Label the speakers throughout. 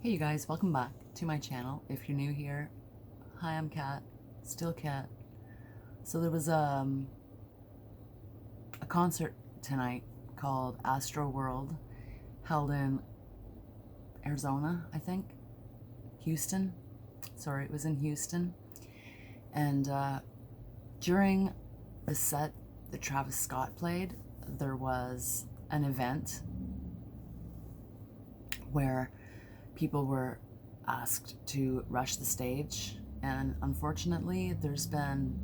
Speaker 1: Hey you guys, welcome back to my channel. If you're new here, hi, I'm Kat, still Kat. So there was a concert tonight called Astroworld, held in Arizona, I think, Houston. Sorry, it was in Houston. And during the set that Travis Scott played, there was an event where people were asked to rush the stage, and unfortunately there's been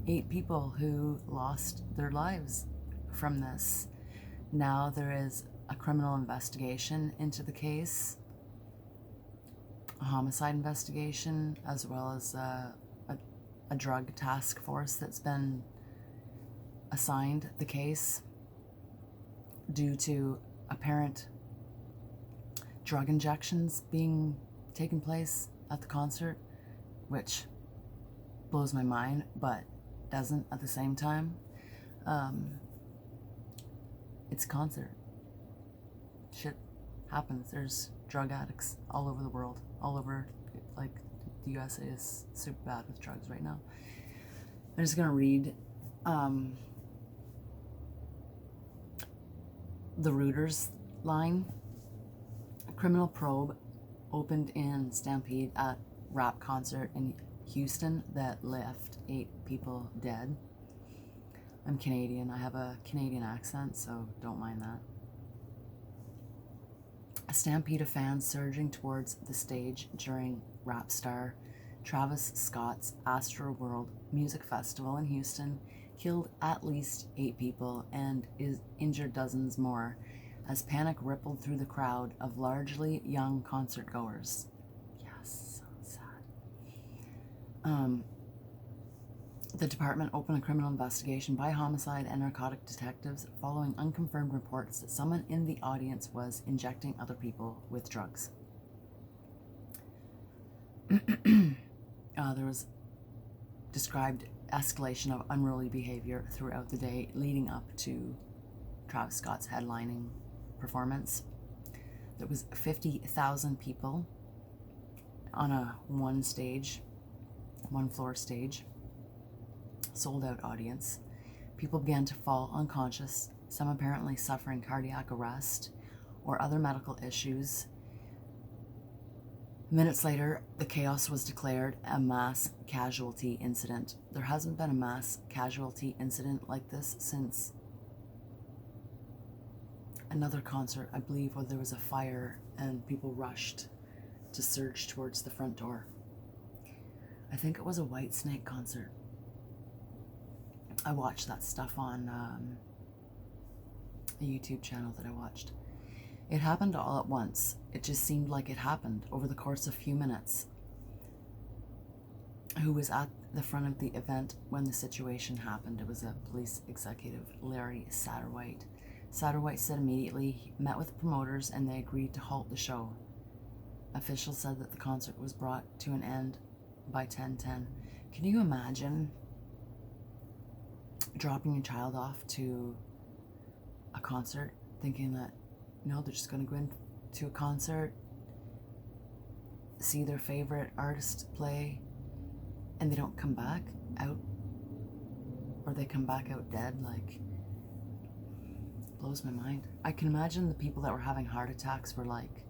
Speaker 1: 8 people who lost their lives from this. Now there is a criminal investigation into the case, a homicide investigation, as well as a drug task force that's been assigned the case due to apparent drug injections being taken place at the concert, which blows my mind, but doesn't at the same time. It's a concert. Shit happens. There's drug addicts all over the world, all over, like, the USA is super bad with drugs right now. I'm just gonna read the Reuters line. A criminal probe opened in Stampede at Rap Concert in Houston that left 8 people dead. I'm Canadian. I have a Canadian accent, so don't mind that. A stampede of fans surging towards the stage during rap star Travis Scott's Astroworld Music Festival in Houston killed at least 8 people and injured dozens more as panic rippled through the crowd of largely young concert-goers. Yes, so sad. The department opened a criminal investigation by homicide and narcotic detectives following unconfirmed reports that someone in the audience was injecting other people with drugs. There was described escalation of unruly behavior throughout the day leading up to Travis Scott's headlining performance. There was 50,000 people on a one floor stage, sold out audience. People began to fall unconscious, some apparently suffering cardiac arrest or other medical issues. Minutes later, the chaos was declared a mass casualty incident. There hasn't been a mass casualty incident like this since another concert, I believe, where there was a fire and people rushed to surge towards the front door. I think it was a Whitesnake concert. I watched that stuff on a YouTube channel that I watched. It happened all at once. It just seemed like it happened over the course of a few minutes. Who was at the front of the event when the situation happened? It was a police executive, Larry Satterwhite. Satterwhite said immediately he met with promoters and they agreed to halt the show. Officials said that the concert was brought to an end by 10:10. Can you imagine dropping your child off to a concert thinking that, they're just going to go into a concert, see their favorite artist play, and they don't come back out, or they come back out dead? Like, blows my mind. I can imagine the people that were having heart attacks were like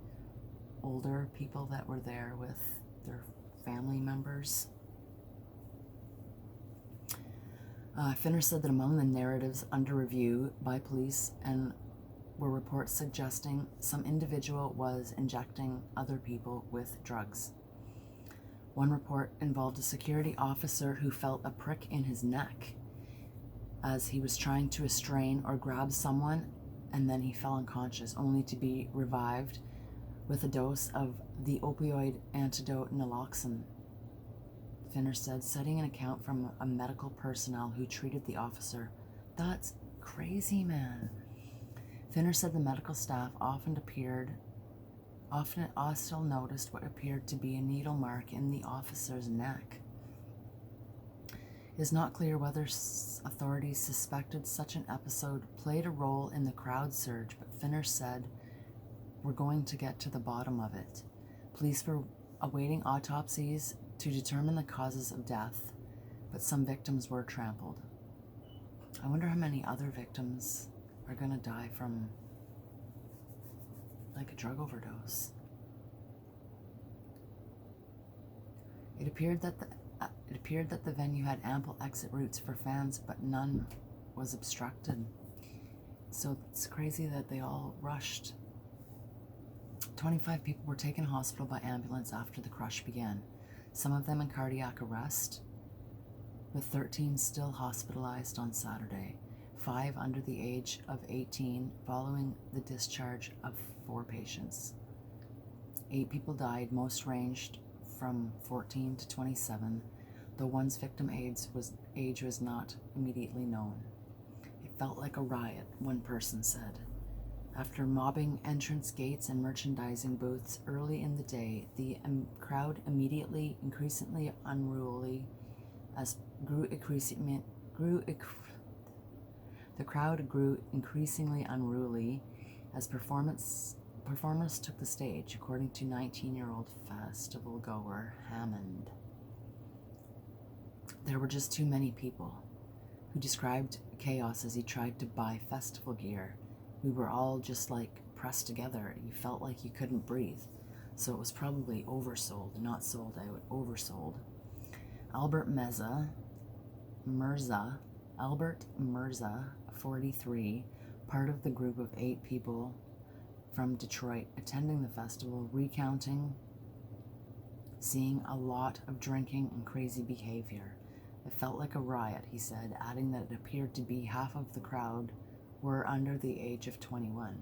Speaker 1: older people that were there with their family members. Finner said that among the narratives under review by police and were reports suggesting some individual was injecting other people with drugs. One report involved a security officer who felt a prick in his neck as he was trying to restrain or grab someone, and then he fell unconscious, only to be revived with a dose of the opioid antidote naloxone. Finner said, citing an account from a medical personnel who treated the officer. That's crazy, man. Finner said the medical staff often also noticed what appeared to be a needle mark in the officer's neck. It is not clear whether authorities suspected such an episode played a role in the crowd surge, but Finner said, "We're going to get to the bottom of it." Police were awaiting autopsies to determine the causes of death, but some victims were trampled. I wonder how many other victims are going to die from like a drug overdose. It appeared that the venue had ample exit routes for fans, but none was obstructed. So it's crazy that they all rushed. 25 people were taken to hospital by ambulance after the crush began, some of them in cardiac arrest, with 13 still hospitalized on Saturday, 5 under the age of 18 following the discharge of 4 patients. 8 people died, most ranged from 14 to 27, though one's victim age was not immediately known. It felt like a riot, one person said. After mobbing entrance gates and merchandising booths early in the day, the crowd immediately increasingly unruly as the crowd grew increasingly unruly as performers took the stage, according to 19-year-old festival goer Hammond. There were just too many people, who described chaos as he tried to buy festival gear. We were all just like pressed together. You felt like you couldn't breathe. So it was probably oversold, not sold out, oversold. Albert Mirza, 43, part of the group of 8 people from Detroit attending the festival, recounting seeing a lot of drinking and crazy behavior. It felt like a riot, he said, adding that it appeared to be half of the crowd were under the age of 21.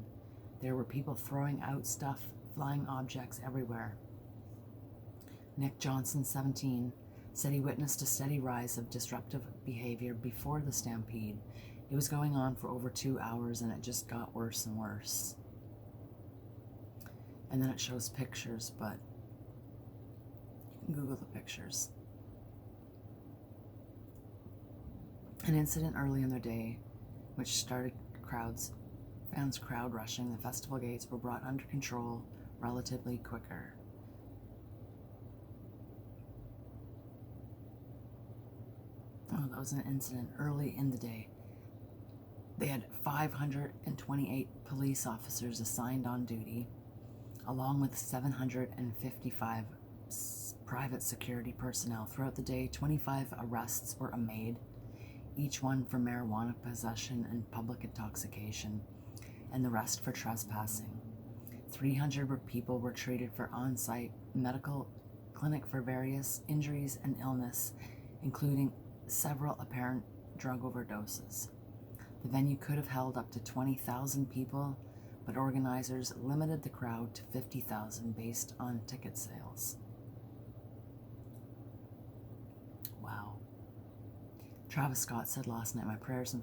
Speaker 1: There were people throwing out stuff, flying objects everywhere. Nick Johnson, 17, said he witnessed a steady rise of disruptive behavior before the stampede. It was going on for over 2 hours and it just got worse and worse. And then it shows pictures, but you can Google the pictures. An incident early in the day, which started fans crowd rushing the festival gates, were brought under control relatively quicker. Oh, that was an incident early in the day. They had 528 police officers assigned on duty, along with 755 private security personnel. Throughout the day, 25 arrests were made, each one for marijuana possession and public intoxication, and the rest for trespassing. 300 people were treated for on-site medical clinic for various injuries and illness, including several apparent drug overdoses. The venue could have held up to 20,000 people, but organizers limited the crowd to 50,000 based on ticket sales. Wow. Travis Scott said last night, my prayers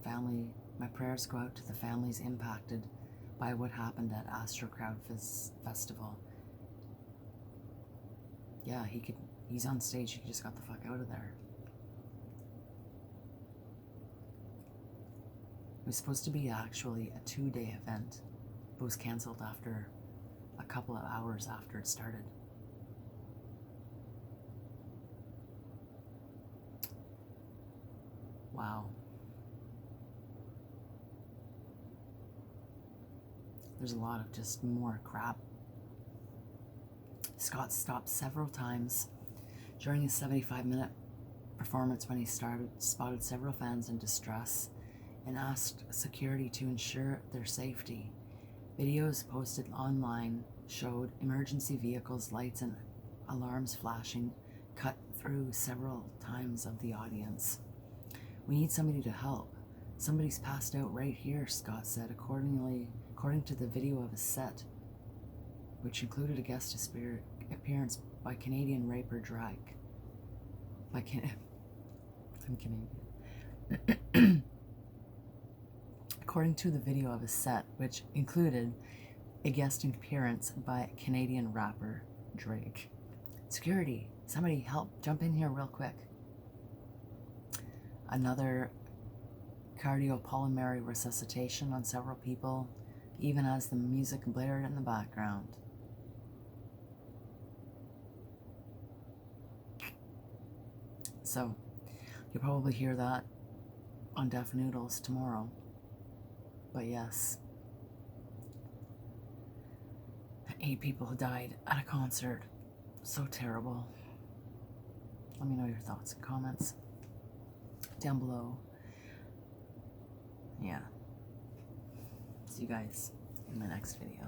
Speaker 1: go out to the families impacted by what happened at Astroworld Festival. Yeah, he's on stage, he just got the fuck out of there. It was supposed to be actually a 2-day event, but was canceled after a couple of hours after it started. Wow. There's a lot of just more crap. Scott stopped several times during his 75-minute performance when he spotted several fans in distress and asked security to ensure their safety. Videos posted online showed emergency vehicles, lights, and alarms flashing cut through several times of the audience. We need somebody to help. Somebody's passed out right here, Scott said, according to the video of his set, which included a guest appearance by Canadian rapper Drake. I'm Canadian. According to the video of his set, which included a guest appearance by Canadian rapper Drake. Security, somebody help, jump in here real quick. Another cardiopulmonary resuscitation on several people, even as the music blared in the background. So you'll probably hear that on Deaf Noodles tomorrow. But yes, 8 people died at a concert. So terrible. Let me know your thoughts and comments down below. Yeah. See you guys in my next video.